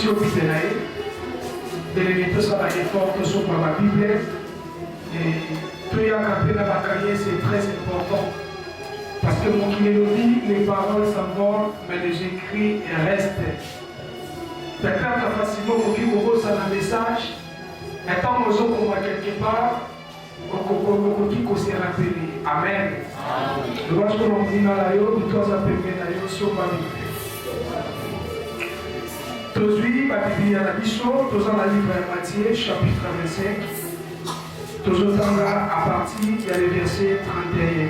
au Pitenae. Les tout ça va être fort sur ma Bible. Et tout y a campé dans ma carrière, c'est très important. Parce que mon mélodie, les paroles s'envolent, mais les écrits restent. Peut-être facilement, mon qui ça un message. Étant nos autres quelque part, on dit qu'on s'est rappelé. Amen. Je vois que l'on dit dans la yo, nous tous appelons sur ma Bible. Aujourd'hui, ma Bible à la mission, tous en la livre de Matthieu, chapitre 25. Tous autant là, à partir, il y a le verset 31.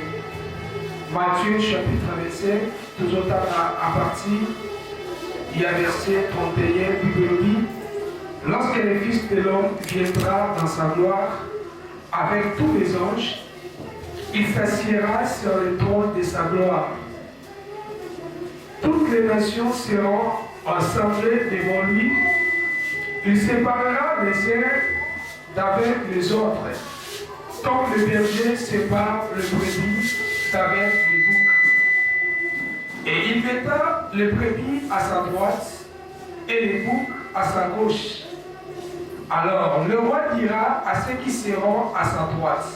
Matthieu, chapitre 25, tous autant là, à partir, il y a verset 31, Bible dit. Lorsque le Fils de l'homme viendra dans sa gloire avec tous les anges, il s'assiera sur le trône de sa gloire. Toutes les nations seront assemblées devant lui. Il séparera les uns d'avec les autres, comme le berger sépare le brebis d'avec les boucs. Et il mettra les brebis à sa droite et les boucs à sa gauche. Alors le roi dira à ceux qui seront à sa droite,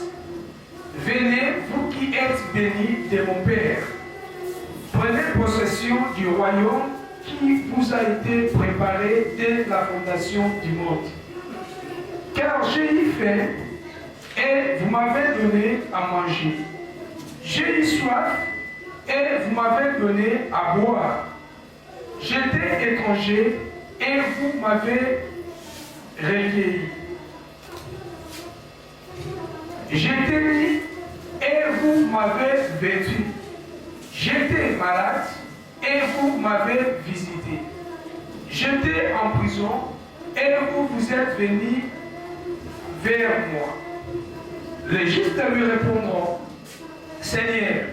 venez, vous qui êtes bénis de mon Père, prenez possession du royaume qui vous a été préparé dès la fondation du monde. Car j'ai eu faim et vous m'avez donné à manger. J'ai eu soif et vous m'avez donné à boire. J'étais étranger et vous m'avez recueilli. J'étais nu et vous m'avez vêtu. J'étais malade et vous m'avez visité. J'étais en prison et vous êtes venus vers moi. Les justes lui répondront, Seigneur,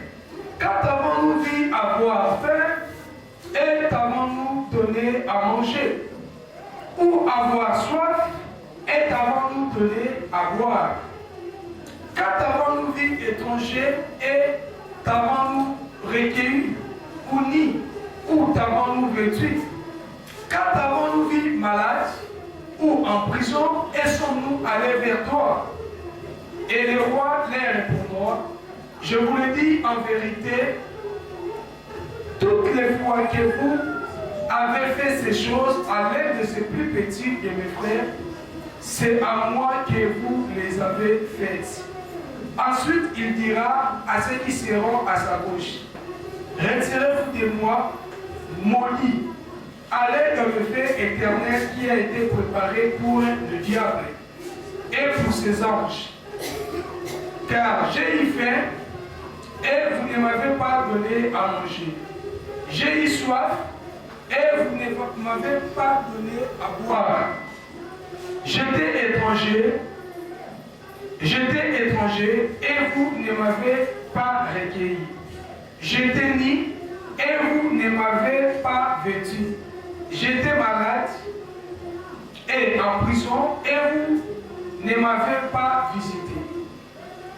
quand avons-nous vu avoir faim et t'avons-nous donné à manger? Ou avoir soif et t'avons-nous donné à boire? Quand avons-nous vu étranger et t'avons-nous recueilli? Ou ni? Ou t'avons-nous vêtu? Quand avons-nous vu malade ou en prison et sommes-nous allés vers toi? Et le roi leur répondra, je vous le dis en vérité, toutes les fois que vous avez fait ces choses à l'aide de ces plus petits de mes frères, c'est à moi que vous les avez faites. Ensuite, il dira à ceux qui seront à sa gauche, retirez-vous de moi, maudits, allez dans le feu éternel qui a été préparé pour le diable et pour ses anges. Car j'ai eu faim et vous ne m'avez pas donné à manger. J'ai eu soif et vous ne m'avez pas donné à boire. J'étais étranger et vous ne m'avez pas recueilli. J'étais nu et vous ne m'avez pas vêtu. J'étais malade et en prison et vous ne m'avez pas visité.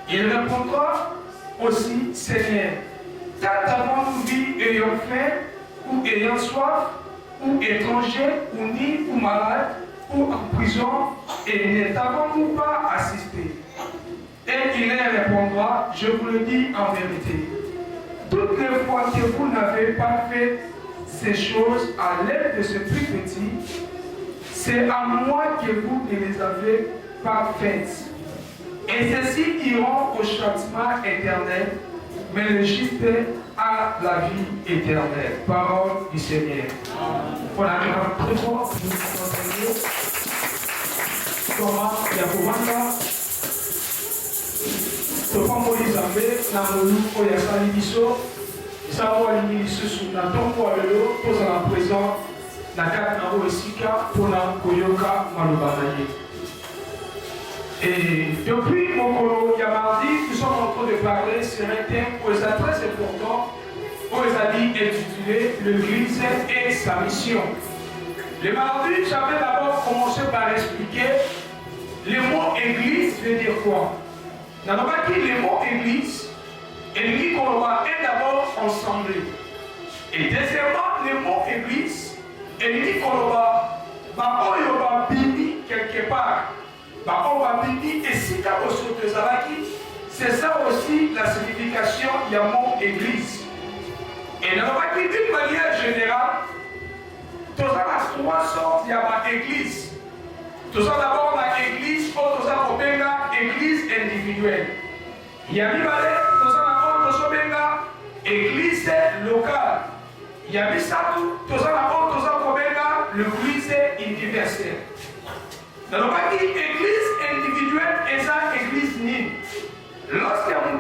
Il répondra aussi, Seigneur, quand avons-nous vu ayant faim ou ayant soif, ou étranger, ou ni, ou malade, ou en prison, et ne t'avons-nous pas assisté? Et il leur répondra, je vous le dis en vérité, toutes les fois que vous n'avez pas fait ces choses à l'aide de ce plus petit, c'est à moi que vous ne les avez pas faites. Et ceux-ci iront au châtiment éternel, mais le juste à la vie éternelle. Parole du Seigneur. Voilà, nous allons très fort nous enseigner comment il y a pour Tofan Moïse Ambe, Namolu, Oyasali Biso, Sawa Limiso, Natonko Alelo, tous en présent, Nakat Naro Esika, Pona Koyoka, Malubanaye. Et depuis mon colo Yamardi, nous sommes en train de parler sur un thème très important, où il a dit intitulé l'Église et sa mission. Le mardi, j'avais d'abord commencé par expliquer le mot Église veut dire quoi. Nous avons dit le mot Église, et lui qu'on est d'abord ensemble. Et deuxièmement, le mot Église, et lui qu'on baoyo babimi quelque part, baoyo babimi esika bosoto ezalaki. C'est ça aussi la signification de mon église. Et dans d'une manière générale, nous avons trois sortes d'églises. Nous avons d'abord l'église, nous avons l'église individuelle. Il y a nous avons l'église locale. Il y a nous avons l'église universelle. Dans l'église individuelle et l'église nine. Lorsque nous avons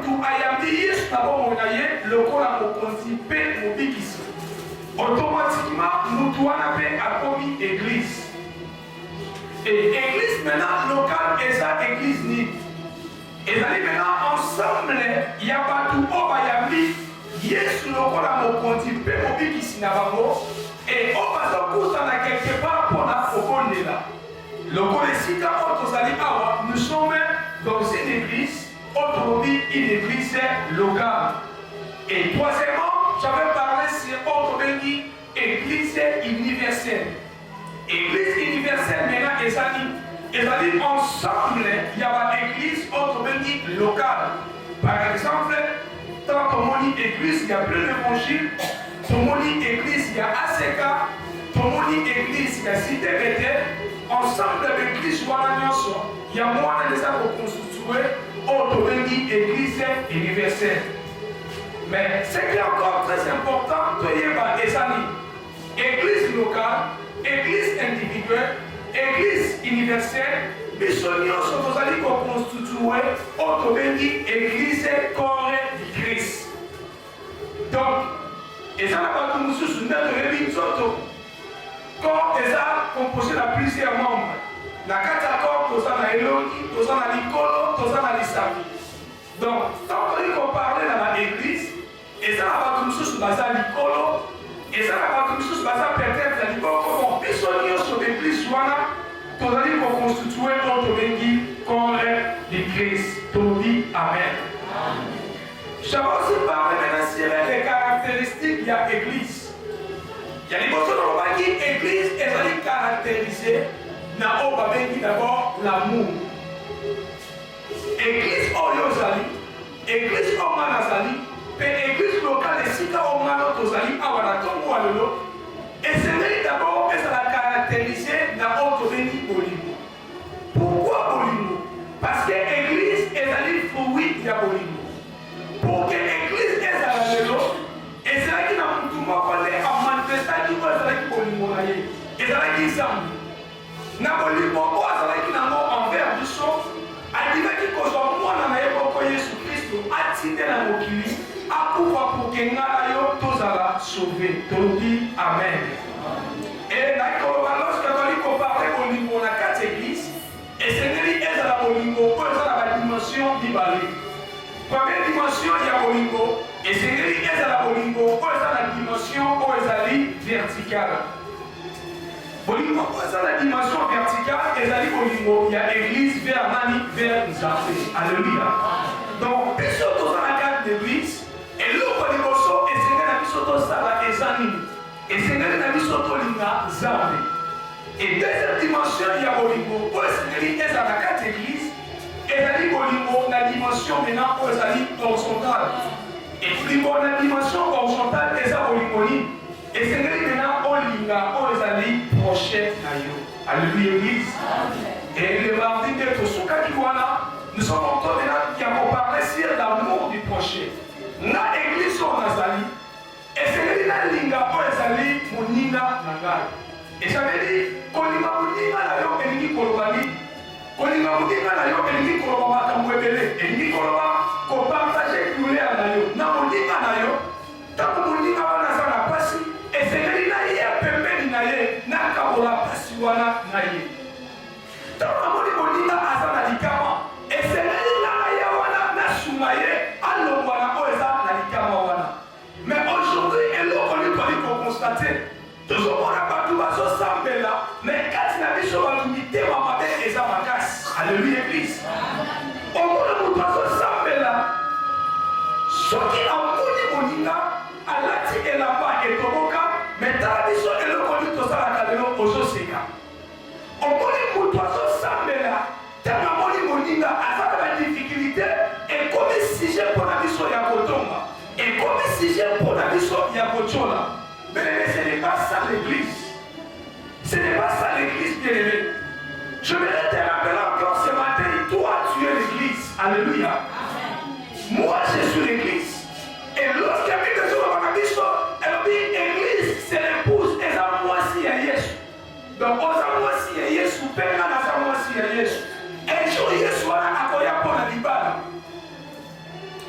automatiquement, nous avons commis l'église. Et l'église maintenant locale et ça, l'église nid. Et maintenant ensemble, il y a pas tout au Bayami, yes, le et on va se quelque part pour la fauconner là. Nous sommes dans une église, aujourd'hui une église locale. Et troisièmement, j'avais parlé sur une église universelle. Église universelle maintenant, ils ensemble, il y a une église locale. Par exemple, dans ton église, il y a plein d'évangiles. Ton église, il y a ACK. Ton église, il y a Cité Béthel. Ensemble avec l'église, il y a moyen de ça pour constituer autre église universelle. Mais ce qui est encore très important, c'est l'église locale, l'église individuelle, l'église universelle, les soignants sont pour constituer autre église corps du Christ. Donc, et ça n'a pas tout nous soutenir de l'église auto. Quand ils ont composé de plusieurs membres, la catacombe, tous en Eloni, tous en Alicolo, tous en Alisabi. Donc, tant qu'on parlait dans l'église, et ça n'a pas tout nous soutenir à Alicolo, et ça n'a pas tout nous soutenir à peut-être à Alicolo, comme on pisonnier sur l'église, tous allez pour constituer notre béni corps du Christ. Tout dit Amen. Je vais aussi parler maintenant des caractéristiques de l'église. Il y a des personnes qui ont dit l'église est caractérisée d'abord l'amour. Église Oyozali, église Omanazali, et église locale et Sika Omanotozali, Awanatongo Alolo. Et c'est d'abord que ça l'a caractérisé dans notre béni Bolimo. Pourquoi Bolimo? Parce que l'église est allée fruit de Bolimo. Pour que l'église est à la vélo, et c'est là qu'il a tout le monde en manifestant qu'il va être Bolimo. Et c'est là qu'il s'en Nabolimo, c'est là qu'il a envers du son. A dit qu'il cause moi dans la Jésus-Christ, a tiré la mokili, a pouvoir pour que nous soyons sauvés. Tout dit Amen. Et lorsque nous parlons au niveau de la 4 églises, et c'est au niveau de la dimension du balai. Première dimension, il y a au niveau, et c'est au niveau de la dimension verticale. Au niveau de la dimension verticale, il y a l'église vers Mani, vers Nzapé. Alléluia. Donc, puis surtout dans la 4 églises, et l'autre niveau, et c'est dans la Ezani. Et c'est dans la Zambé. Et deuxième dimension, il y a au niveau, c'est dans la 4 églises, et au niveau de la dimension maintenant horizontale. Et au niveau de la dimension horizontale, et ça au niveau. Et c'est maintenant au linga, aux alliés prochains. Alléluia, église. Et le mardi de Tosuka Kiwana, nous sommes encore maintenant qui avons parlé sur l'amour du prochain. Na église on a sali. Et c'est là linga, aux alliés, moninga, naga. Et ça veut dire, qu'on y va moninga la yo, et ni kolobani. Qu'on y va moninga la yo, et ni kolobama kamwebele. Et ni kolobama, qu'on partage tous les à la yo. Na moninga la yo, tant que moninga va na sa pasi. Et c'est là il y a pembeni na ye, na kabola pasi wana na ye. Tant que moninga asana likama. Et c'est là il y a wana na sumaye, allo wana oeza na likama wana. Mais aujourd'hui, et là on peut constater, toujours on a pas tout baso sambela, mais quand il a vu sur l'unité, on va faire les amagas. Alléluia, église. Au monde où baso sambela, ce qui a mouni moninga, alati elamba et toboka, mais t'as dit sur le conduit de ça la cadeno aux oseka. Mais ce n'est pas ça l'église. Ce n'est pas ça l'église, bien-aimé. Je voudrais te rappeler encore ce matin, toi tu es l'église. Alléluia. Moi je suis l'église. Et lorsqu'il y a mis sur le elle dit l'église, c'est l'épouse et la moitié à Jésus. Donc, aux amoisi à Jésus, père dans la moitié à Jésus. Un jour, Jésus a accueilli pour la libane.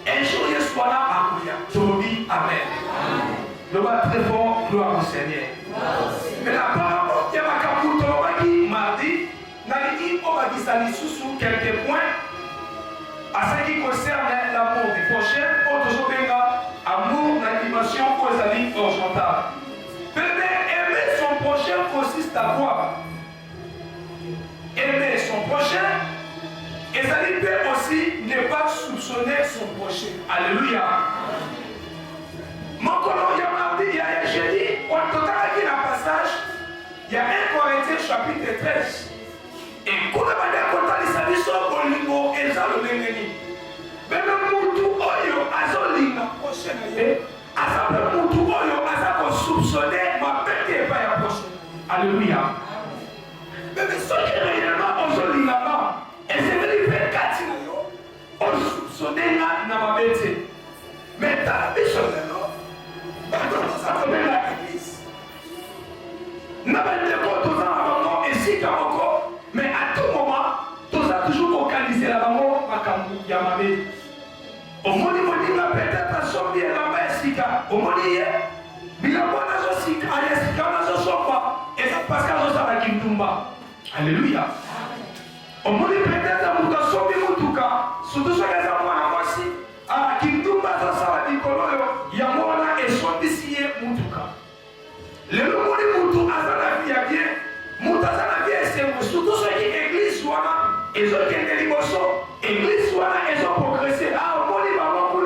Un jour, Jésus a accueilli. Je vous dis Amen. Le bas très fort, gloire au Seigneur. Mais la parole, il y a ma capoute, mardi, Naliki, on va dire sous quelques points à ce qui concerne l'amour du prochain, autre amour, la dimension aux amis horizontales. Aimer son prochain consiste à quoi? Aimer son prochain, et ça lui peut aussi ne pas soupçonner son prochain. Alléluia. Mon collègue m'a dit, il y a un jeudi, on total qui la passage, il y a 1 Corinthiens chapitre 13. Et quand on va dire qu'on a les services au lingo, et ça le lengeni. Même Moutou Oyo, Azolina, prochaine année, Azapé Moutou Oyo, Azako soupçonné, ma bête n'est pas la prochaine. Alléluia. Mais ce qui est réellement Azolina, et c'est venu faire 4 ans, on soupçonné dans ma bête. Mais dans la mission de l'homme, ça va bien l'église. N'a pas de quoi, tout en et si encore, mais à tout moment, tout ça toujours localisé là-bas, Makambu, Yamame. Au moment où on a peut-être à sortir là-bas, Sika, au moment où il y a, bien bon, on a Sika, on a Sika, on a Sopa, et ça passe quand on a Kintumba. Alléluia. Au moment où peut-être à Mouta Sopi Moutuka, surtout sur les amours à Mwasi, à Kintumba, ça va dire que Yamona et son d'ici Moutuka. Le moment où Moutou a sa vie à bien, Mouta sa vie à c'est surtout ceux qui église Wana, et ceux qui ont des mosso, église Wana, et ceux qui ont progressé. Ah, au moment où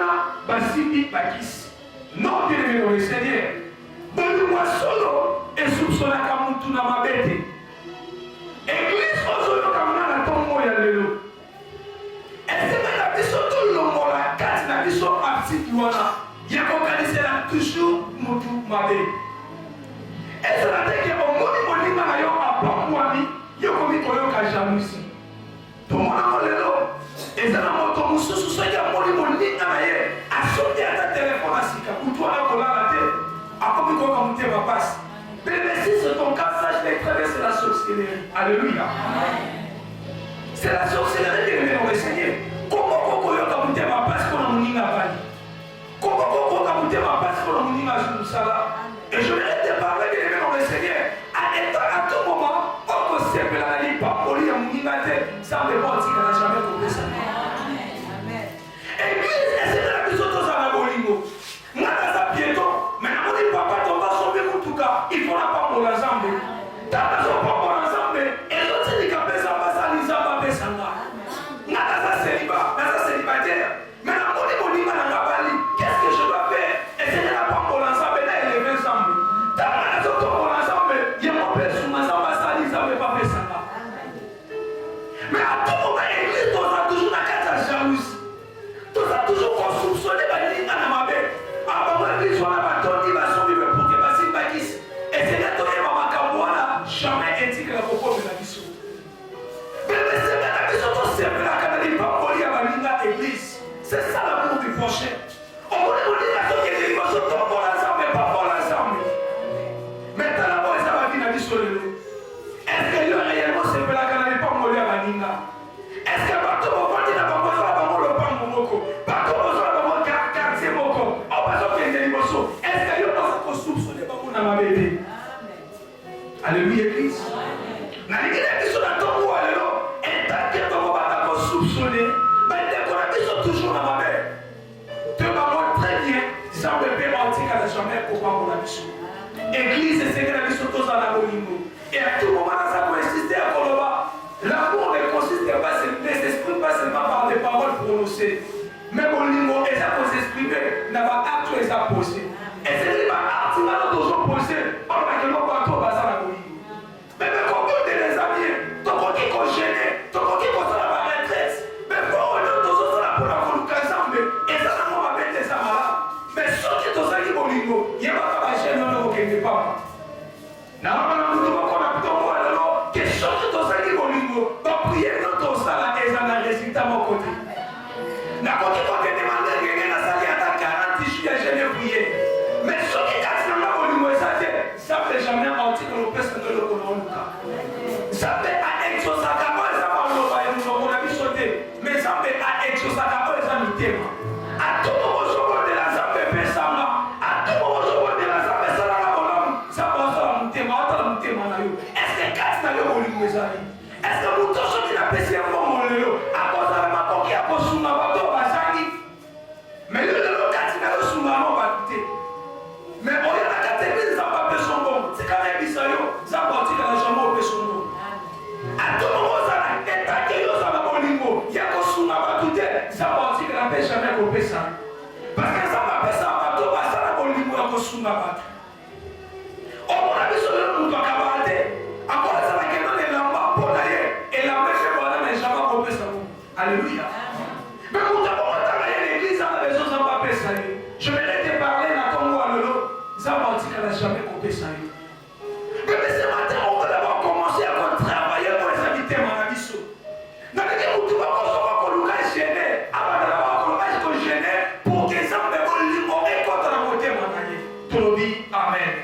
Basidi Bakis. Non, bien aimé le Seigneur. Bonne-moi solo et soupçonne à Moutou na ma bête. Église Ozolo Kamana na Tomo Yalelo. Et c'est même la mission tout le monde, la carte, la mission active Wana. Il y a organisé là toujours Moutou ma bête. Et c'est la tête qui est au monde où on dit à Pamouani, il y a comme il y a jalousie. Tout le monde a lelo. Et c'est la moto moussou sous ce qui a moli mon lit à l'air. A sauté à ta téléphone à Sika. Pour toi, là, pour la tête. A comme il faut qu'on te va passe. Mais si c'est ton cas, sache que traverser la sorcellerie. Alléluia. C'est la sorcellerie qui est le Seigneur. Comment on te va passe pour la mounie à Bali? Comment on te va passe pour la mounie à Joussala? Et je vais te parler de le Seigneur. À tout moment, on peut se faire la lippe, on lit à mounie à tête. Ça ne veut pas dire qu'on n'a jamais compris ça. Église, c'est de la mission de la bolingo. Moi, ça piéton. Mais on dit papa, on va sauver mon tout cas. Il faut la pas pour l'ensemble. T'as besoin pas pour l'ensemble. Et l'autre dit qu'à ça va s'aliser, va baisser en bas. N'a ça célibataire. Mais on dit mon ima n'a pas dit. Qu'est-ce que je dois faire? Et c'est de la pas pour l'ensemble. Là, il est fait ensemble. T'as besoin pour l'ensemble. Il y a mon père sous ma ça va s'aliser, va baisser en bas. Mais à tout moment, l'église, on a toujours la carte à jalousie. Tout ça toujours qu'on soupçonne les lignes à ma bête. Avant l'église, on a battu, il va sauver pour que Basile Bakis. Et c'est là que Maman Kamouana jamais indiqué la propos de la mission. Mais c'est la mission de c'est la canalité pas pour aller à l'église. C'est ça l'amour du prochain. On voulait dire la chose qui est l'émotion de pour l'ensemble, mais pas pour l'ensemble. Maintenant, la voix, ça va venir à mission de nous. Est-ce que lui réellement c'est la canalité pas pour aller à Baninga? Est-ce que partout on va dire la voix, ça va le pan Momoko? Partout on va le quartier Moko. On va sortir des émotions. Est-ce que lui pense qu'on soupçonne pas mon ama bébé? Alléluia, Église. Dans l'église, ils sont dans ton bois, alors. Et tant que ton bois va soupçonner, mais dès qu'on a dit, ils sont toujours dans ma mère. Tu vas très bien. Ça me fait mentir qu'à jamais pour pas mon mission. Église, c'est que la mission tous dans la bolingo. Et à tout moment, ça peut exister à Koloba. L'amour ne consiste pas, ne s'exprime pas seulement par des paroles prononcées. Mais bolingo, et ça peut s'exprimer dans l'acte et ça posé. Et c'est pas l'acte qui va toujours posé. On va que l'on va tout passer à la bolingo. Mais combien de les amis, ton qui est gêné, ton qui est contre la retraite, mais pour eux, tous sont là pour la colocation, et ça n'a pas été ça malade. Mais ceux qui sont là qui bolingo, il y a pas okende papa. Na wana mutu bakona tongo alors que chose tozali bolingo ba prier notre sala ezana résultat moko te. Na koki kokende mande ngenge na sali ata 40 jours je n'ai prié. Mais ce qui casse na bolingo ezate, ça fait jamais article au peste de le konoka. Ça fait à exosaka ko ezaba loba ya muno na bisote. Mais ça fait à exosaka ko ezaba mitema. A tout moment je de la zambe pesama. A tout moment je de la zambe sala na bolam. Ça passe à mutema ata mutema na yo. Est-ce que casse na yo bolingo ezali? Est-ce que muto soki na pesi ya mbongo lelo akozala makoki ya kosunga bato bazangi? Mais lelo kati na yo sunga no batute. Mais oyo na kati eglise zamba peso mbongo. Tikala ebisa yo zamba otikala jambo peso mbongo. A tout moment ozala etake yo zamba bolingo ya kosunga batute zamba otikala pe jamais kopesa. Parce que zamba pesa bato basala bolingo ya kosunga bato. Omona biso lelo mutu akabala te. Akozala keno elamba mpona ye elamba efe wana na jamais kopesa ngo. Alléluia. Mais mutu akokotanga ye l'église ana bezo zamba pesa ye. Je vais te parler na Congo alolo zamba otikala jamais kopesa ye. Mais ce matin on va d'abord commencer à travailler pour les habitants na biso. Na ndenge mutu bakosoka koluka gêné abana bakoluka ko gêné pour que zamba bolingo ekota na motema na ye. Tolobi amen.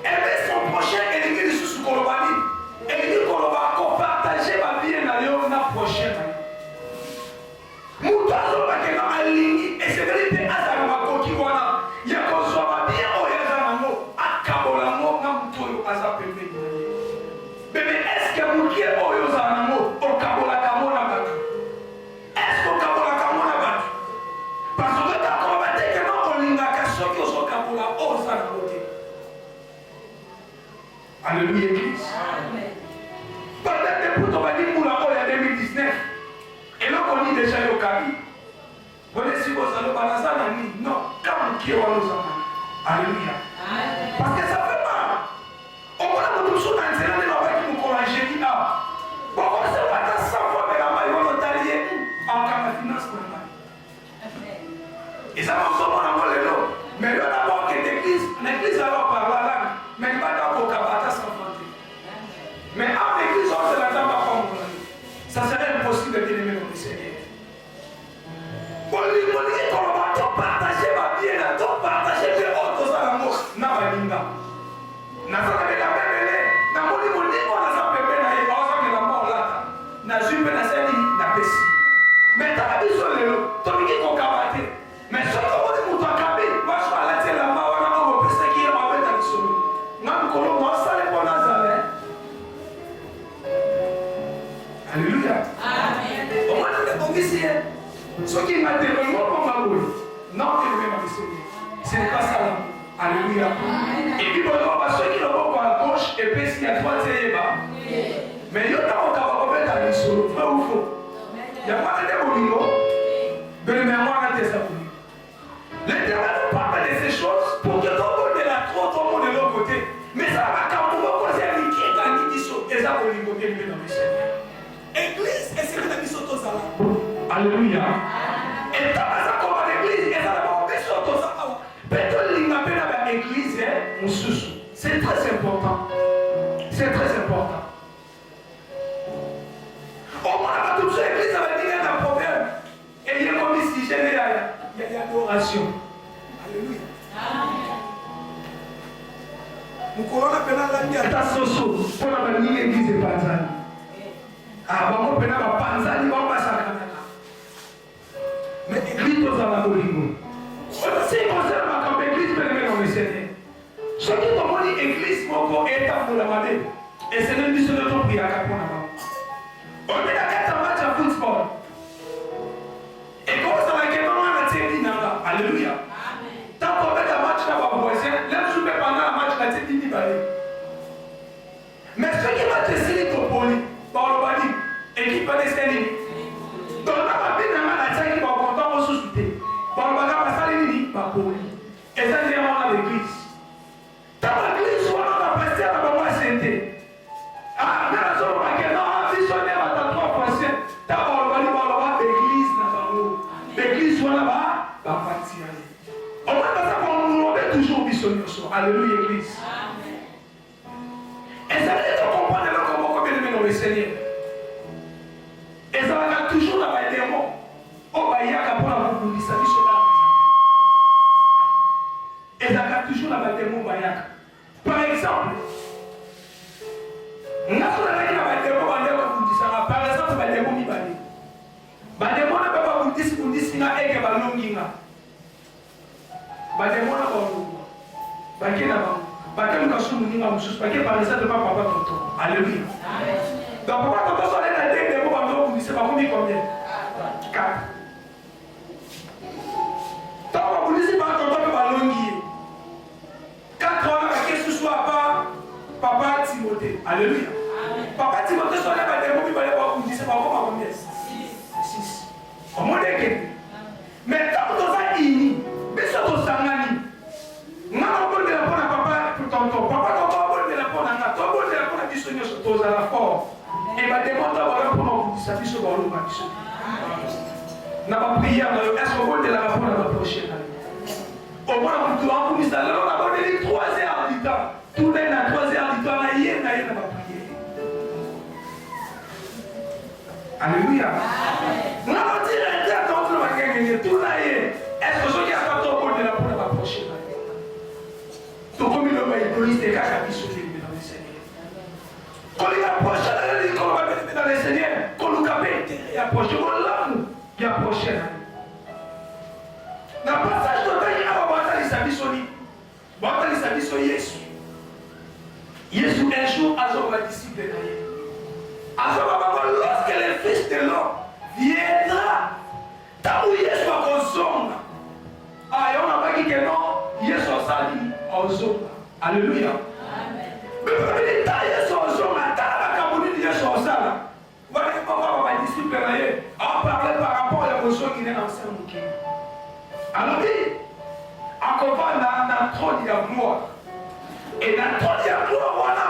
Et bien son prochain ennemi sous Kolobani. Ennemi Koloba qu'on partager ma vie na yo na prochain. Mutazo bakena alingi et c'est vrai que azana makoki wana ya kozwa ma bien o ya zanango akabola mo na mutoyo azapembe. Bébé est-ce que mukie oyo zanango okabola kamona batu? Est-ce que okabola kamona batu? Parce que ta komate que non olinga ka soki osokabola o zanango te. Alléluia église. Peut-être que pour ton badi pour la en 2019. Et là on dit déjà au Kabi. Vous voyez si vous allez balancer la nuit. Non, comme qui est au Alléluia. Parce que ça fait mal. On va la moto sur l'antenne de la qui nous courage dit ah. Bon, on sait pas ta sang pour la maille on va t'allier en cas de finance pour la maille. Et ça va vraiment avoir les lots. Mais là d'abord que l'église alors par là, mais il va d'abord qu'à sans frontière. Mais en l'église on se l'attend pas comme vous. Ça serait impossible de bien aimer le Seigneur. Pour lui, quand on va partager ma vie, on va partager les autres amours. Na balinga. Na ça avec la bébé. Na moni on a ça bébé na y a ça que la mort là. Na jupe na seli na pesi. Mais t'as besoin de l'eau. Toi qui qu'on kabate. Mais ce que on dit pour toi kabé, moi je vais aller là bas on a on peut se qui est avec ta solo. Na kolo moi ça les bonnes azalé. Alléluia. Amen. On va le commissaire. Ce qui m'a dit, non, ce n'est pas ça. Alléluia. Et puis, ceux qui l'ont à gauche et puis ce qui est à droite, c'est bas. Mais il y a un peu de solo, vrai ou faux. Il n'y a pas de bolingo. Mais le mémoire a été ça. L'Éternel nous parle de ces choses pour que tout le monde est là, tout le monde est de l'autre côté. Mais ça va quand on va poser un liquide dans l'Idiso. Et ça, bolingo, bien aimé dans le Seigneur. Église, et c'est que la mission de ça. Alléluia. Et ta base comme l'église, et ça va faire sur tout ça. Peut-être qu'il m'a appelé à l'église, mon sous. C'est très important. C'est très important. On va tout ça, l'église, ça va dire un problème. Et il y a comme ici, il y a l'adoration. Alléluia. Nous courons la peine à la nuit à ta soso. Pour la nuit, l'église est pas ça. Ah, bon, on peut pas penser, on va s'arrêter. Mais l'église doit avoir la bolingo. Si on concerne comme l'église, mais dans le Seigneur. Ce qui t'ont dit l'église, mon est pour la madé. Et c'est une mission de ton prix à Capon là-bas. On est là 4 matchs à football. Et comment ça va être on a tiré là? Alléluia. Tant qu'on met un match là-bas, voisin, là, je vais pendant un match là, c'est fini. Mais ce qui va te série ton poli, par le bali, et qui peut descendre. Donc là, ma vie n'a pas la qui va content au sous-souté. Par le bagage, ça les dit, ma poli. Et ça, c'est vraiment l'église. Dans l'église, on a pasteur, on va moi sentir. Ah, mais la zone, on va visionner à ta 3 fois. bisognoso. Alléluia, Église. Et ça veut dire qu'on comprend comment bien aimé dans le Seigneur. Et ça va toujours dans les démons. Oh, bah, il y a qu'à prendre la boucle, ça dit cela. Et ça va toujours dans les démons. Par exemple, par exemple, les démons, ils alléluia. Donc, pourquoi quand on est dans des démons, vous dites, c'est pas combien? 4. Donc, vous dites, c'est pas combien? 4 ans, qu'est-ce que ce soit pas Papa Timothée. Alléluia. Papa Timothée, soit là, vous dites, c'est pas combien? 6. Au moins, mais quand vous avez dit, mais ça vous s'engage. Non, on peut répondre à papa pour tonton. Papa, on peut répondre à toi, on peut répondre à qui sont tous à la force. Et ma demande, on va répondre à ça, sur le ballon. N'a pas prié, est-ce qu'on peut la répondre à la prochaine année? Au moins, on peut nous aller, on a donné 3 heures du temps. Tout le monde a 3 heures du temps, on a pas prié. Alléluia. On a dit, tout là, est-ce que je dis à toi, on peut la répondre à la prochaine année? Donc, comme il est égoïste, il y a des choses dans le Seigneur. Quand il approche, il va dans le Seigneur. Quand nous capte, il approche. Il approche. Dans le passage total, il y a un bataille Sabisoni. Bataille Sabisoni, Jésus. Jésus, un jour, a son disciple. Lorsque le Fils de l'homme viendra, tant où Jésus va consommer. Ah, et on n'a pas dit que non, Jésus a sali. Alléluia. Mais vous avez dit, Jésus a sali. Voilà pourquoi ma disciple a parlé par rapport à la question qui est dans le Saint-Bouquet. Alors, à comprendre dans le trône de la gloire. Et dans le trône de la gloire, voilà,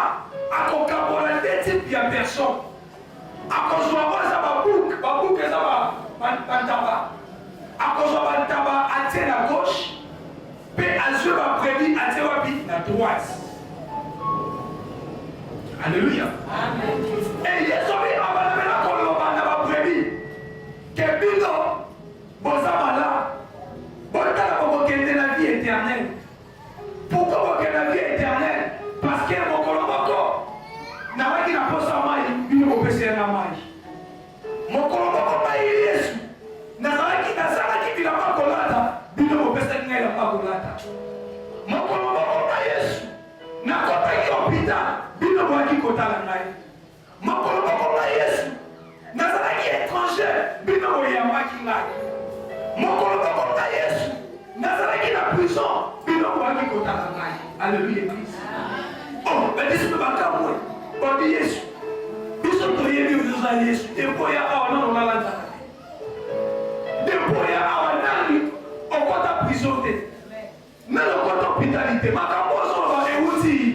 à comprendre des types de personnes. À cause de ça, babouk, ça va, tabac. À cause de tabac, à tienne à gauche. Puis à Dieu va prédire, à Dieu va dire la droite. Alléluia. Amen. Et Jésus a prédit que Bino, Bozamala, Botala va gagner la vie éternelle. Pourquoi va gagner la vie éternelle? Parce que mon colombo n'a pas dit la poste à maille, Bino va passer à la maille. Mon colombo maille Jésus n'a pas dit la colata, Bino va passer à la colata. Mon colombo Jésus n'a pas dit l'hôpital, Bino va passer à la maille. Mon colombo Jésus n'a pas dit étranger, Bino va passer à la maille. Mon colombo Jésus n'a pas dit la prison, Bino va passer à la maille. Alléluia, Église. Oh, mais dis-moi pas moi. On dit Jésus. Bisous de Jésus, nous allons Jésus. Depuis à on a la depuis à on a côté prison. Mais le côté hospitalité, ma camouflage on va éoutir.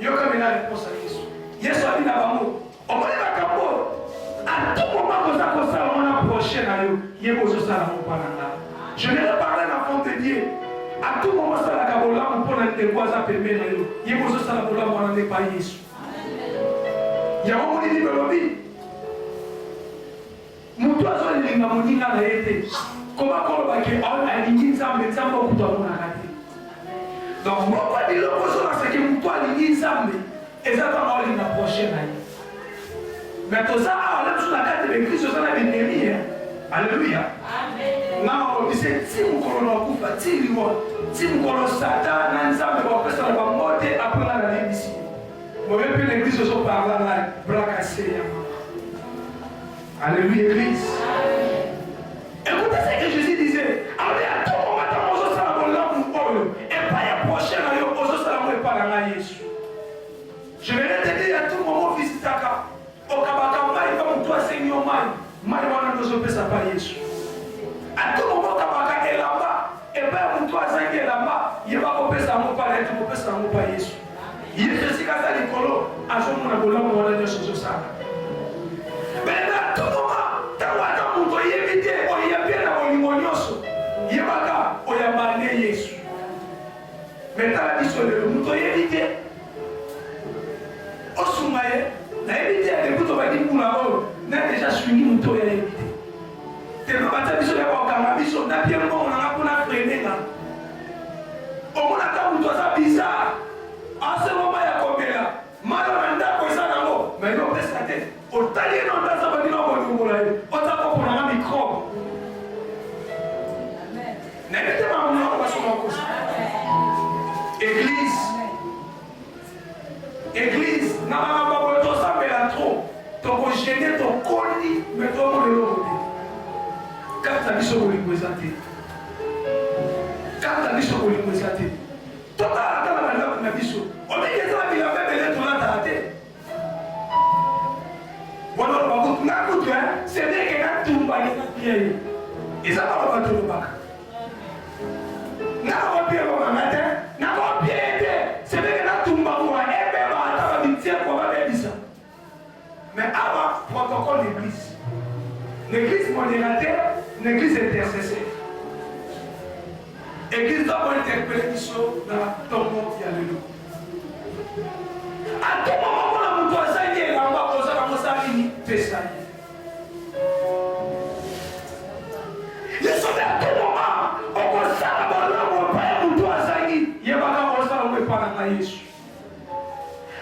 Yo comme il a réponse à Jésus. Jésus a dit là-bas, on va dire la camouflage. À tout moment que ça on a approché là, il y a besoin de ça là. Je vais parler dans la fonte de Dieu. À tout moment, ça la cabola, on peut aller voir ça permet là. Il y a besoin de ça la cabola, on n'en est pas Jésus. Il y a un moment dit dans la vie. Mon toison est dans mon dit dans la été. Comment on va dire on a dit ça, mais ça va beaucoup dans mon arrêté. Donc moi pas dire l'opposition c'est que mon toit dit ça, mais exactement on est dans prochaine année. Mais tout ça, on a sur la carte de Christ, ça la bénédiction. Alléluia. Amen. Non, c'est si mon colonel coupe, si mon colonel Satan, n'ensemble de vos personnes vont monter après la vie ici. Moi même que l'église se parle là, bracassé. Alléluia, église. Écoutez ce que Jésus disait. Allez à tout moment dans mon salon là pour eux. Et pas y approcher là, aux salon et pas dans Jésus. Je vais te dire à tout moment visiter à au Kabaka, il va me toi Seigneur Maï. Maï va nous opérer ça par Jésus. À tout moment, Kabaka est là-bas. Et bien, mon toi Seigneur est là-bas. Il va opérer ça mon par Jésus. Il va opérer ça mon par Jésus. Il est aussi quand ça l'écolo. À ce moment-là, on va aller sur ça. Mais à tout moment, tu vas dans mon toi, il est vite. Il y a bien dans mon limonioso. Il va là, il y a mané Jésus. Mais dans la vie sur le mouton, il est évité. Au Soumaye, il a évité. Les boutons va dire pour la haut. Il a déjà suivi le mouton, il a évité. Tu ne vas pas dire que tu vas pas faire on a bien le monde, on a freiné là. Au moins, c'est bizarre. En ce moment, il y a combien là? Malheureusement, il y a mais il faut la tête. Au taillé, on a ça, on a pour un micro. N'écoutez pas mon nom, on va sur mon cause. Église. Église. Non, non, ça me trop. Donc, on gêne ton colis, mais toi, on est là. Quand tu as dit ce qu'on lui présenter. Quand tu as dit ce qu'on lui présenter. Toi, tu as dit ce qu'on lui présenter. On dit que ça, il a fait des lettres là, tu as raté. Voilà, c'est bien qu'il y a tout le monde. Et ça va pas tout le monde. N'a pas bien au matin, n'a pas bien été. C'est bien qu'il y a tout le monde. Et même à la victime, on va bien dire ça. Mais avant, protocole l'église. L'église modérateur, l'église intercesseur. L'église doit interpeller qui sont dans ton monde, il y a le loup. À tout moment, on a mon toit, ça y est, là, on va poser la mossa à l'ini, fais ça. Les sauvés à tout moment, on va ça, on va pas mon toit, ça y est, il y a pas de ça, on va pas dans Jésus.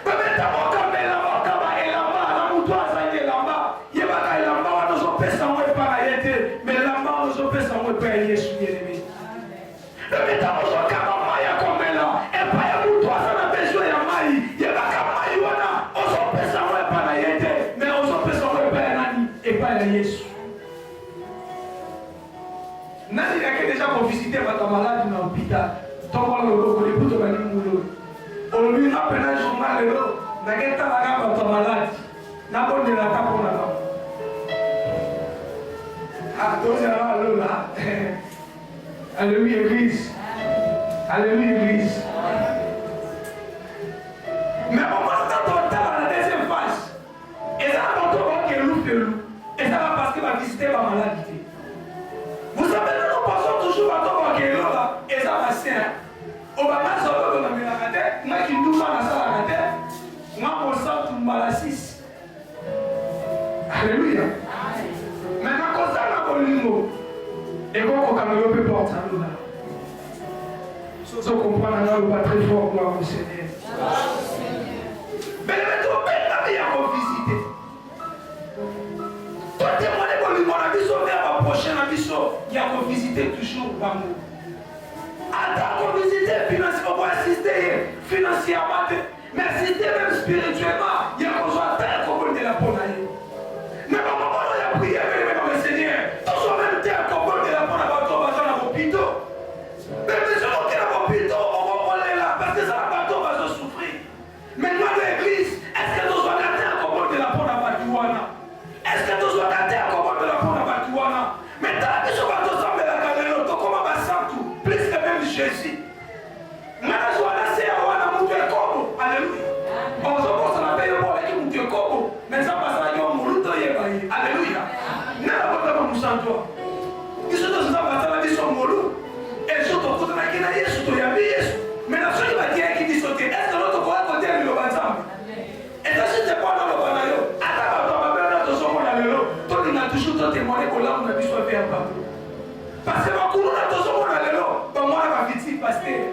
Mais maintenant, on va camper là-bas, et là-bas, dans mon toit, ça y est, là-bas, il y a pas de là-bas, on va pas ça, on va pas arrêter, mais là-bas, on va pas ça, on va pas Jésus, bien aimé. Mais maintenant, on va camper là, comme là, et pas y a mon toit, ça n'a besoin de maïs, il y a pas camper là, on va pas ça, on va pas arrêter, mais on va pas ça, on va pas nani, et pas Jésus. Nani qui a déjà visité votre malade dans l'hôpital, tant qu'on le écoute, on va dire moulot. On lui a appelé un journal, on a dit que votre malade, n'a pas de la table pour la femme. Ah, donc c'est là. Alléluia, Église. Alléluia, Église. Mais on va se dans la deuxième phase. Et ça va montrer qu'il est loup de loup. Et ça va parce qu'il va visiter ma maladie. Vous savez, nous passons toujours à ton qu'il est là. Et ça va se faire. On va pas sortir de la tête. Moi qui nous parle à ça la tête. Moi, on sort tout le mal à 6. Alléluia. Maintenant, quand ça va pour l'humour. Et quand on peut porter ça, nous là. Si on comprend, là, on va très fort, gloire au Seigneur. Mais maintenant, la vie à revisiter. Toi, témoigner pour lui, mon ami, sur la prochaine ambition, il y a revisiter toujours l'amour. Attends, revisiter financièrement, pour assister financièrement, mais assister même spirituellement, il y a besoin d'un commun de la ponaille. Mais au moment où il y a prié, mais Seigneur, toujours même d'un commun de la ponaille, on va dans l'hôpital. Mais si on est dans l'hôpital, on va aller là, parce que ça va pas, on va se souffrir. Maintenant, l'église, est-ce que nous avons gardé un commun de la ponaille? Est-ce que nous avons gardé un commun de la ponaille? Mais dans la mission, on va tous enlever la galère, comment on va s'en tout, plus que même Jésus. Maintenant, je vais laisser à voir la montée comme. Alléluia. On se pose à la paix, on va aller monter comme. Mais ça passe à l'homme, on l'autre y est. Alléluia. N'a pas de nous sans toi. Ils sont dans la mission molou. Et surtout, quand on a gagné Yesu, il y a Yesu. Mais la seule qui va qui dit sauter, est-ce que l'autre va côté de l'Obanzam? Et ça, c'est quoi dans le Banayo? Attends, on va faire notre son, on a le lot. Toi, il a toujours témoigné qu'on a pu se faire partout. Parce que ma couronne a toujours mon allélo. Bah, moi, ma petite pasteur.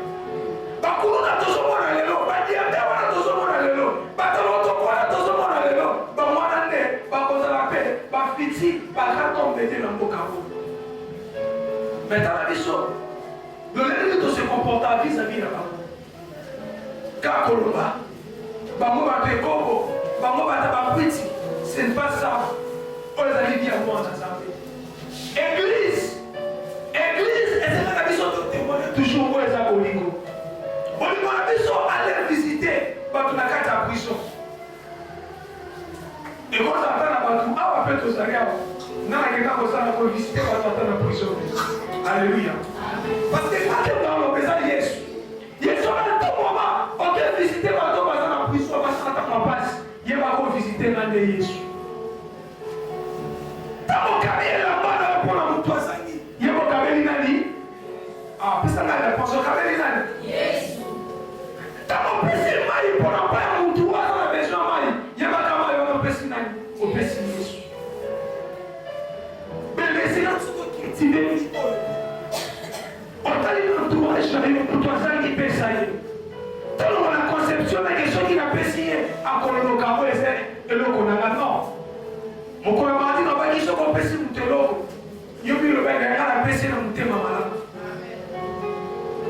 Ma couronne a toujours mon allélo. Bah, diable, on a toujours mon allélo. Bah, ton on a toujours mon allélo. Bah, moi, bah, cause de la paix. Bah, petite, bah, quand on met dans le carreau. Mais dans la mission, le l'ennemi de se comporter vis-à-vis là-bas. Car Colomba, bah, moi, ma paix, Kobo, bah, moi, ma petite. Ce n'est pas ça. On les a dit à moi, ça s'appelle. Église. Église, et c'est la mission de témoigner toujours pour les aboligo. On lui demande la mission, aller visiter, parce qu'on a quatre à prison. Et quand on attend la bateau, on va faire tout ça. Non, il y a quelqu'un qui va visiter, on va attendre la prison. Alléluia. Parce que quand on est dans le présent, Yesu. Yesu, à tout moment, on vient visiter, on va dans la prison, on va s'attendre en passe. Il va visiter l'un de Yesu. Dans mon carrière là-bas, pour la moto, ça y est. Ah, puis ça n'a pas de cabelli nani. Yesu. akoloka ngo eza eloko na nga non mokolo madi na baki soko opesi moto eloko yo bilobaka nga napesi na motema malamu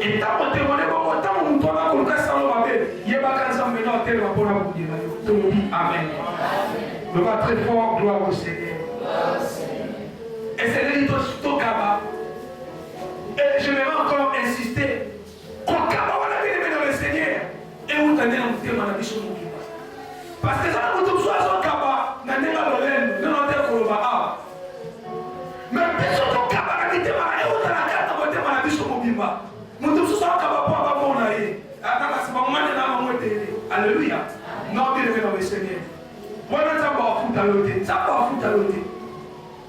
etango témoine bongo ntango moto wana akoluka salo mabe yebaka nzambe na otelema mpona kobundela yo tomobi amen loba très fort gloire au Seigneur eseleli tokaba et je vais encore insister kokaba wana bien-aimé dans le Seigneur eutane na motema na biso mobimba parce que ezala moto mosusu azokaba na ndenge lolendo nano te koloba awa mais biso tokaba na mitema na eutana kaka na motema na biso mobimba moto mosusu akaba mpo abamona ye akaka nsima mwane na mamwetele alleluya non bien-aimé dans le Seigneur wana nzambe afuta yo te nzambe afuta yo te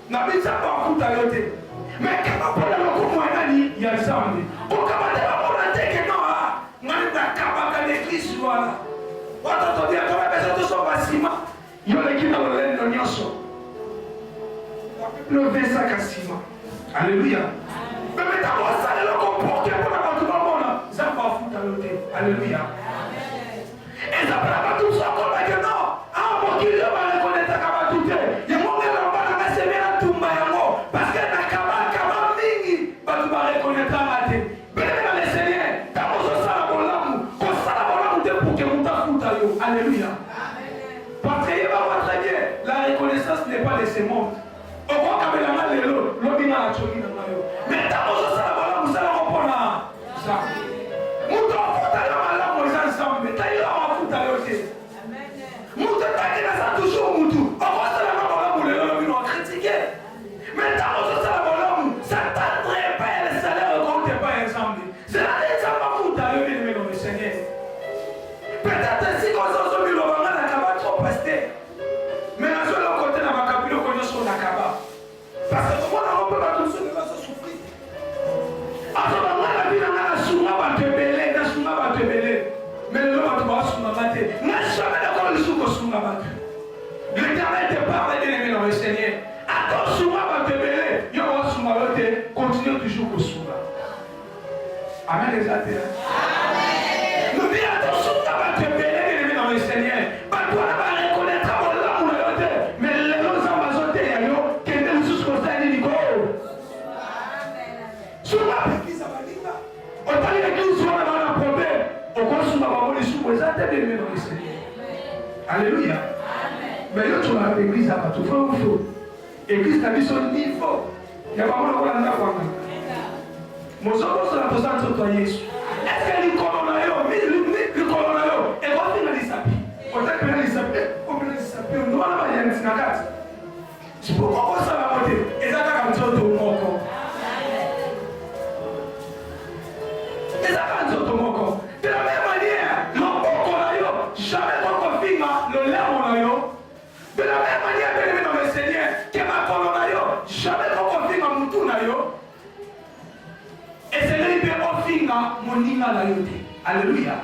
na bi nzambe afuta yo te mais kaba mpona lokumu ya nani ya nzambe kokaba te bamona teke no ngani nakabaka l'église wana watoto biakona beso tosomba nsima yo leki na lolendo nyonso lovesaka nsima alleluya memetango osala eloko mpoke mpona bato bamona nzambe afuta yo te alleluya eza mpona bato mosu akolaki no awa mokili yo barekonetaka bato te yango ngelomba na semela tumba yango parceke nakabakaba mingi bato barekonetaka te beleme na leseigneur ntango ozosala bolamu kosala bolamu te puke moto afuta yo alleluya parce que yebaka très bien la reconnaissance n'est pas de ce monde okokabelanga lelo lobinga na tsoki na nga yo mais ntango ozosala bolamu salako mpona nzambe moto afuta yo malamu eza nzambe tayo afuta yo te moto taki naza toujours mutu okosalanga bolamu lelo lobino akritike mais ntango ozosala bolamu s'attendre epai ya le salaire ekoute epai ya nzambe zela nde nzambe afuta yo bien-aimé dans le Seigneur peut-être esika ozozomilobanga na kaba trop paste mais nazwela kote na makabilo ko nyonso na kaba parce que komona ngo mpe bato mosusu bazosufri azobanga na bina nga nasunga bato ebele nasunga bato ebele mais lelo bato baosunganga te nga jamais nakolo lisu kosunga bato l'éternel te parle bien-aimé dans le Seigneur akosunga bato ebele yo baosunga yo te continue toujours kosunga amen eza te lobi atosunga bato ebele bien-aimé dans le Seigneur bato wana barekonnaître bolamu na yo te mais lelo nzambe azoteya yo kende lisusu kosala nini ko sunga baeglise balinga otali eglise wana bana problème okosunga bango lisuku eza te bien-aimé dans le Seigneur alleluya mais yo tolaka baeglise ya bato fo fo église na biso niveau ya bango lokola ndako wana mozokosola toza nzoto ya Yesu eske likolo na yo likolo na yo ekofinga lisapi otakela lisapi opena lisapi ondwana bayanisi na kati okosala ngo te eza kaka nzoto moko eza kaka nzoto moko de la même manière loboko na yo jamais kokofinga lolemo na yo de la même manière bien-aimé dans le Seigneur ke makolo na yo jamais kokofinga mutu na yo eseleli mpe ofinga moninga na yo te alleluya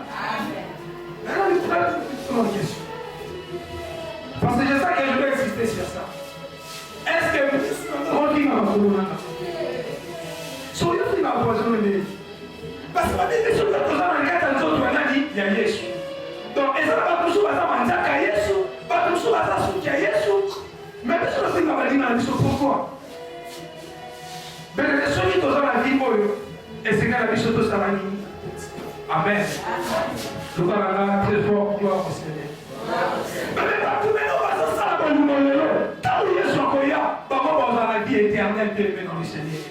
parce que je sais que je vais insister sur ça est-ce que ofinga makolo nanga so yo finga poison nini parce que badende so toza na kati ya nzoto ya nani ya Yesu donc ezala bato mosusu baza manzaka ya Yesu bato mosusu baza suki ya Yesu mais biso tofinga balinga na biso pourquoi belele soki toza na vie oyo esika na biso tosala nini amen tokalanga très fort gloire au Seigneur bebe bato beno bazosala bolimo lelo ntango Yesu akoya bango bazala na vie éternelle bien-aimé dans le Seigneur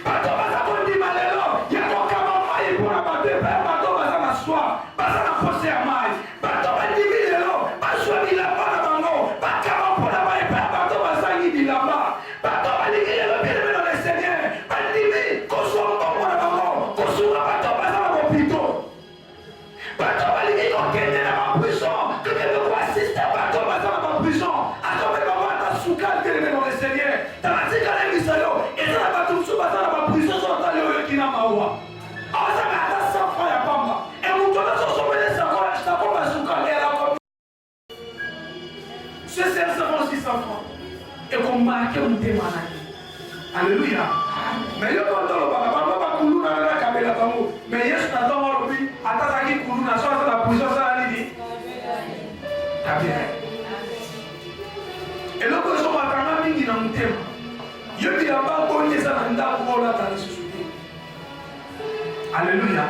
bato baza kondima lelo ya kokama mai mpona bato epe bato baza na soir baza na pose ya mai bato bandimi lelo bazwa bilamba na bango bakama mpona mai epe bato bazangi bilamba bato balingi lelo bien-aimé dans le Seigneur bandimi kozwa mbongo na bango kosunga bato baza na bopito bato balingi kokende na baprison kokende koasiste bato baza na baprison akobe bango ata suka bien-aimé dans le Seigneur tanatikala misayo eza na bato mosusu baza na baprison zotali oyo kina mawa awazanga ata 100 francs ya pamba emutu nazosomele sako basuka lela ce 500 francs 600 francs ekomake motema na ye alleluya mais yo tolobaka bango bakuluna na kabela bango mais Yesu na ntongo olobi atazaki kuluna so aza na prison asala nini Alléluia.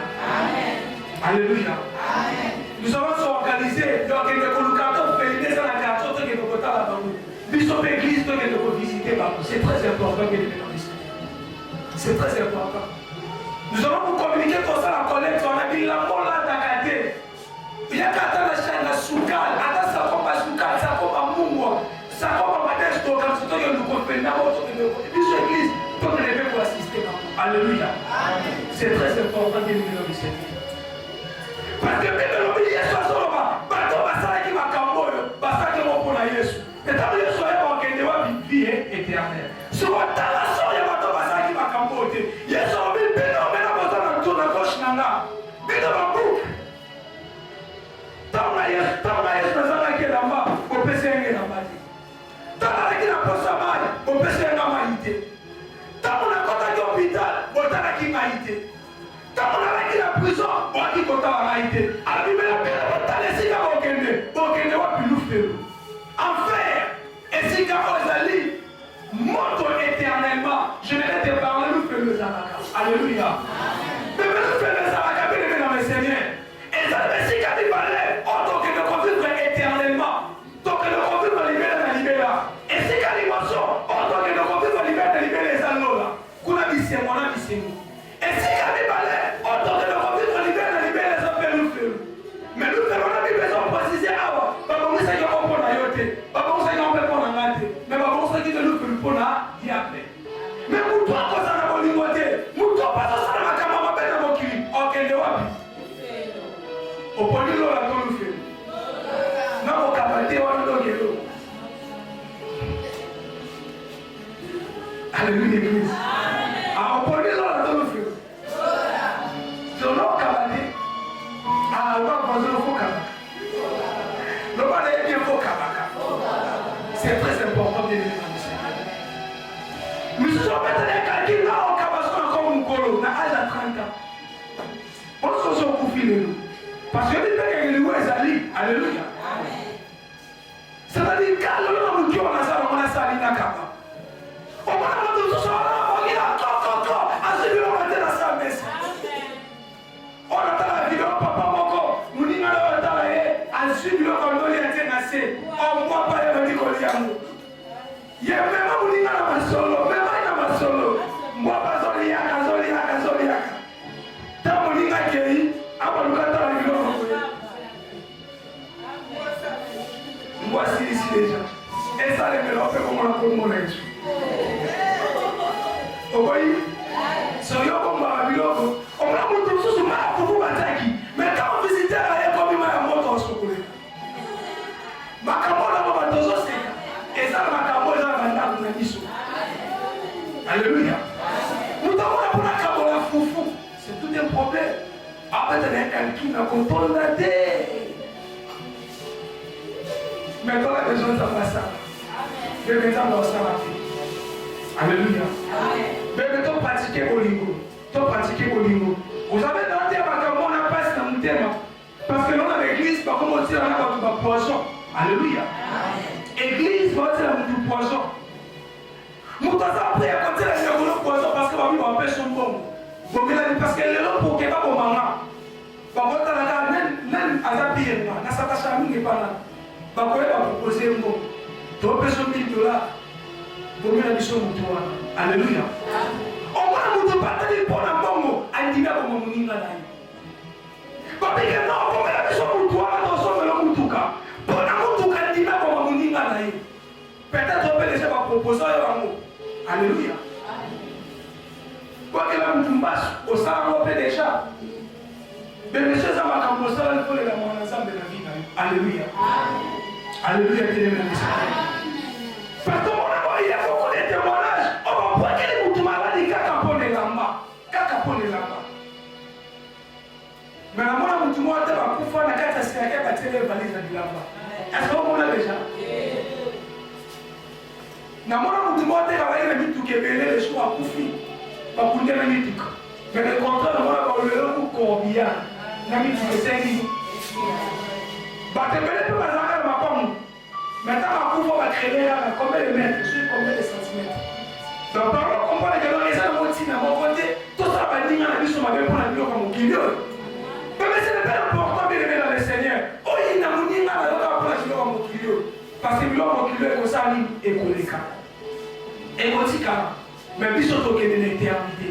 Alléluia. Nous allons s'organiser. Donc, il y a des cartons féminins dans la carton qui est de côté là-bas. Bishop Église, donc, il faut visiter. C'est très important que nous visitons. C'est très important. Nous allons vous communiquer comme ça la collecte. On a dit la mort là d'Akate. Il y a qu'à la chaîne la soukal. Attends, ça comme pas soukal, ça comme pas moumou. Ça comme pas d'esto, comme si tu nous comprenons. Bishop Église, donc, on est pour assister. Alléluia. C'est très important que nous visitons. Parce que même le milieu soit solo, bateau basala qui va camboyo, basala qui va pour la Yesu. Et tant que Yesu est en Kenya, vie éternelle. Sur la talation, il y a bateau basala qui va camboyo. Yesu a mis bénin, maintenant besoin d'un tour de gauche nana. Bénin va bouc. Tant que Yesu besoin qui est là-bas, on peut se rendre là-bas. Tant que la poste à mal, on peut se rendre là-bas. Tant qu'on a contacté l'hôpital, on peut se rendre quand on a été la prison, on a dit qu'on a été. Alors, il m'a dit qu'on a laissé qu'on a pu enfer, et si on a dit, monte éternellement, je vais te parler, nous faisons le Zaraka. Alléluia. Mais nous faisons le Zaraka, bien aimé dans le Seigneur. Et ça veut dire qu'il parlait, on doit que nous vivre éternellement. Donc, nous vivre libérer la libéra. Et si quand il mentionne, on doit que nous vivre libérer les anneaux là. Qu'on a dit c'est moi, on a dit c'est nous. Et si quand il parlait, on doit que nous vivre libérer les affaires nous faisons. Mais nous faisons la Bible, on précise, ah, papa, vous savez qu'on peut la yoter. Papa, vous savez qu'on peut pas la mater. Mais papa, vous savez que nous faisons pour la diable. Mais vous doit pas ça dans mon côté. Vous doit pas ça dans ma caméra, mais dans mon cri. Ok, de wapi. Au point de l'eau, là, nous faisons. Non, mon camarade, on a donné l'eau. Alléluia, Église. Ah, au point de l'eau, là, nous faisons. Sur l'eau, camarade. Ah, on va poser le faux camarade. Le bas est bien faux camarade. C'est très important de venir dans le Seigneur. Mais si on met des calculs là, on cabasse encore un colo, à l'âge de 30 ans. On se fait au coup filer. Parce que les gens qui ont Ali, alléluia. C'est-à-dire que l'homme qui a ça, on a ça, il n'a qu'à pas. On va tout ça, on a encore, à celui-là, on va dans sa messe. On attend la vidéo, papa Moko, nous disons à celui-là, on a été nassé. On ne voit pas les gens qui ont il y a même un moulin à ma solo, même à ma solo. Moi, pas Zoliaka. Tant mon moulin à Kéhi, à mon gâteau à la vidéo. Voici ici déjà. Et ça, les mélanges, comme on a pour mon âge. Vous voyez? Soyons comme ma vidéo. On a montré tout ce mal pour vous attaquer. Mais quand on visite la comme il m'a montré en secours. Ma camola, on va tous aussi. Et ça, ma camola, on va dans la mission. Alléluia. Nous avons la camola foufou. C'est tout un problème. Après, il y a quelqu'un qui a contrôlé la tête. Mais quand la besoin de ça, je vais mettre dans ça. Alléluia. Mais tu pratiquer Bolingo. Tu pratiquer Bolingo. Vous avez dans le temps, on a passé dans le thème. Parce que nous, dans l'église, par contre, on tire un poisson. Alléluia. Église, on tire un poisson. Nous avons appris à compter le poisson parce que ma vie va faire son bon. Parce que les gens pour qu'il n'y ait pas de maman. Par contre, même à la pire, dans sa tâche à nous, n'est pas là. Par contre, on va proposer un bon. Tu vas payer $1,000 pour mettre la mission au toit. Alléluia. On va nous partager pour la bongo. On dit bien comment nous n'y allons. Parce que non, on va la mission au toit, attention, mais le moutouka. Pour la moutouka, on dit bien comment nous n'y allons. Peut-être on peut laisser ma proposition à moi. Alléluia. Quoi que la moutoumbasse, au salon, on peut déjà. Mais monsieur, ça m'a campé, il faut les avoir ensemble de la vie. Alléluia. Alléluia, parce que il y a beaucoup de témoignages. On va voir que les moutoumbass disent qu'à les lamba. Mais la mona moutoumbass, elle va pouvoir la carte à ce qu'elle va tirer les valises de lamba. Est-ce qu'on a déjà? Na mona moutoumbass, elle va aller tout kebele les choux à Koufi. Pas pour des minutes. Mais le contrat, on va le coup corbillard. Na mi tu sais ni. Bah te belle peut pas aller ma pomme. Maintenant ma coupe va créer là combien de mètres, sur combien de centimètres. Donc, par contre, on parle de les amotis à mon côté, tout ça va dire à la vie sur ma vie pour la vie comme mon kilo. Mais ce n'est pas important de lever dans le Seigneur. Oh, il n'a pas dit à la vie pour la vie comme mon kilo. Parce que mon kilo est comme ça, il est collé. Et aussi, mais puis surtout que de l'éternité.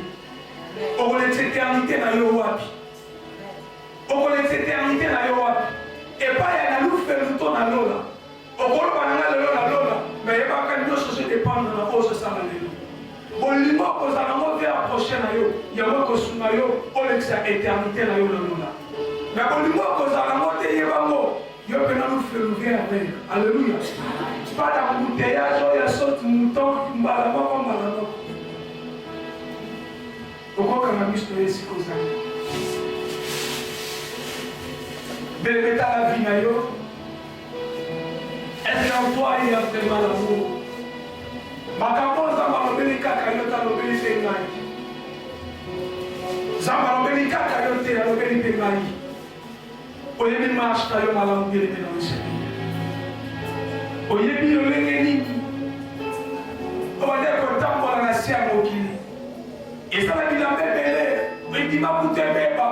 On connaît l'éternité dans le roi. On connaît l'éternité dans le roi. Et pas il y a la loupe fait le temps dans l'eau là. On connaît pas dans l'eau là. Mais il n'y a pas qu'une chose qui dépend de la cause de ça. On lui dit qu'on a un vers approcher dans l'eau. Il y a un mot sur l'eau. On le dit l'éternité dans l'eau là. Mais on lui dit qu'on a un mot il y a un mot. Il y a un mot qui fait l'ouvrir. Alléluia. Pas d'embouteillage, il y a saute mouton, malama comme malama. Pourquoi qu'on a mis ce ici comme ça? De mettre la vie na yo. Est-ce qu'en toi il y a vraiment l'amour? Makambo zamba lobeli kaka yo ta lobeli tengai. Zamba lobeli kaka yo te lobeli tengai. Oyebi marche ta yo malamu bien dans le Seigneur. Oyebi yolenge nini obade kotambola na si ya mokili ezala bilamba ebele edima kutu ebeba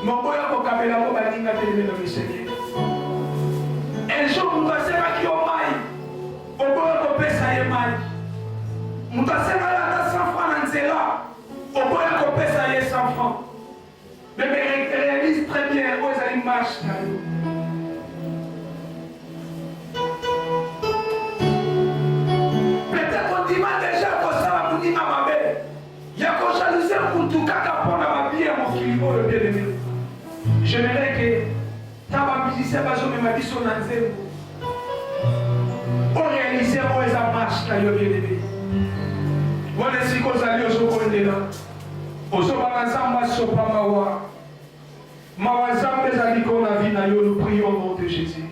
moboya kokabela ngo baninga teleme na Seigneur. Un jour moto asengaki yo mai oboya kopesa ye mai moto asengaki ata 100 francs na nzela oboya kopesa ye 100 francs. Mais réalise très bien oyo ezali marche na yo. J'aimerais que ta musicien va jouer ma vie sur l'anzem. Pour réaliser où est la marche là, yo bien aimé. Voilà ce qu'on a dit au Sokol de là. Au Sokol ensemble, Sopa Mawa. Mawa Zambé Zali qu'on a vu, nous prions au nom de Jésus.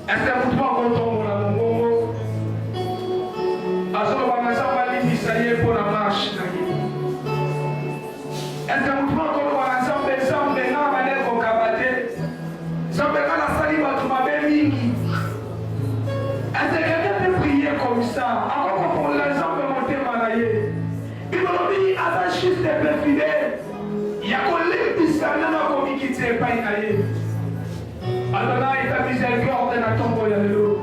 Est-ce que vous pouvez entendre mon amour? Azor Banazamba dit ça y est pour la marche. Est-ce que vous pouvez entendre comme ça, encore pour les gens de monter malaye. Il m'a dit, à ta chute de peu fidèle, il y a qu'on l'épice, il y a qu'on qui tient pas une aïe. Adonai, ta miséricorde de la tombe, il y a de l'eau.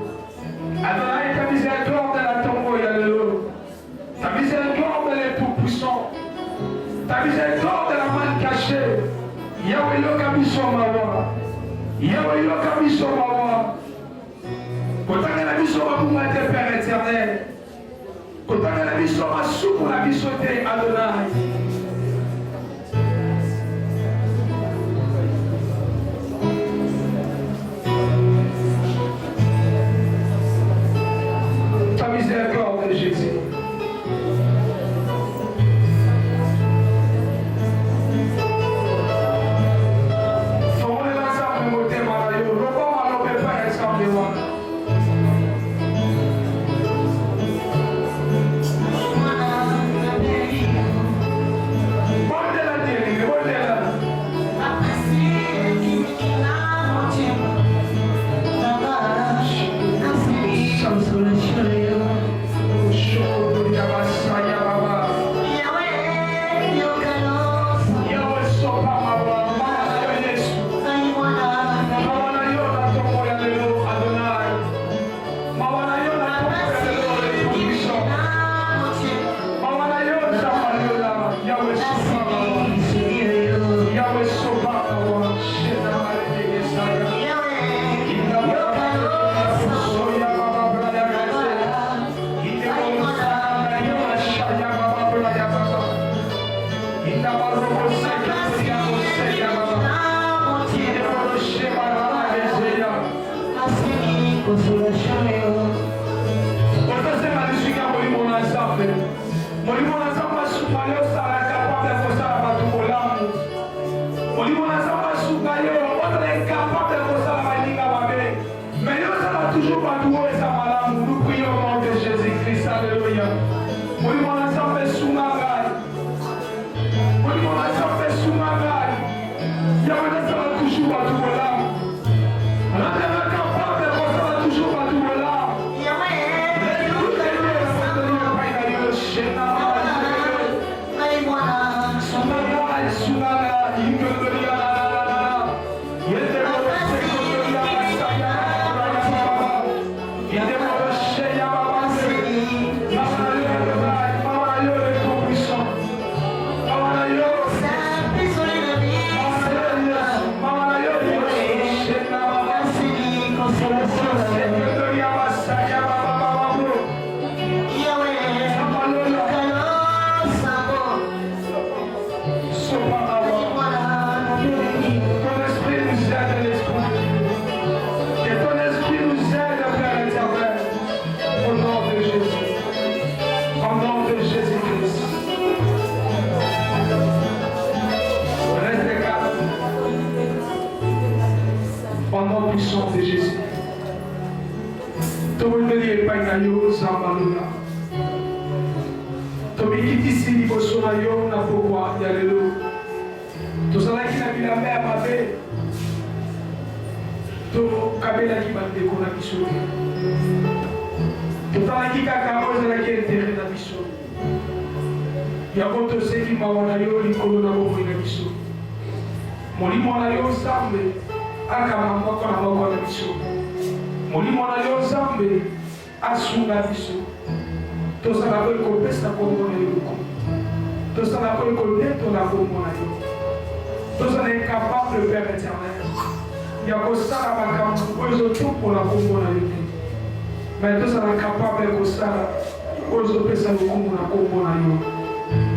Adonai, ta miséricorde de la tombe, il y a de l'eau. Ta miséricorde de tout-puissant. Ta miséricorde de la main cachée. Yahweh yo kabiso mawa. Yahweh yo kabiso mawa. Kotanga la biso bakuma te Père éternel. Kotanga la biso masuku la biso te Adonai. Ta miséricorde de Jésus.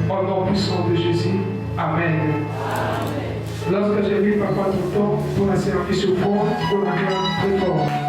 Au nom puissant de Jésus. Amen. Lorsque j'ai vu papa tout le temps pour un service au fond, on a bien très fort.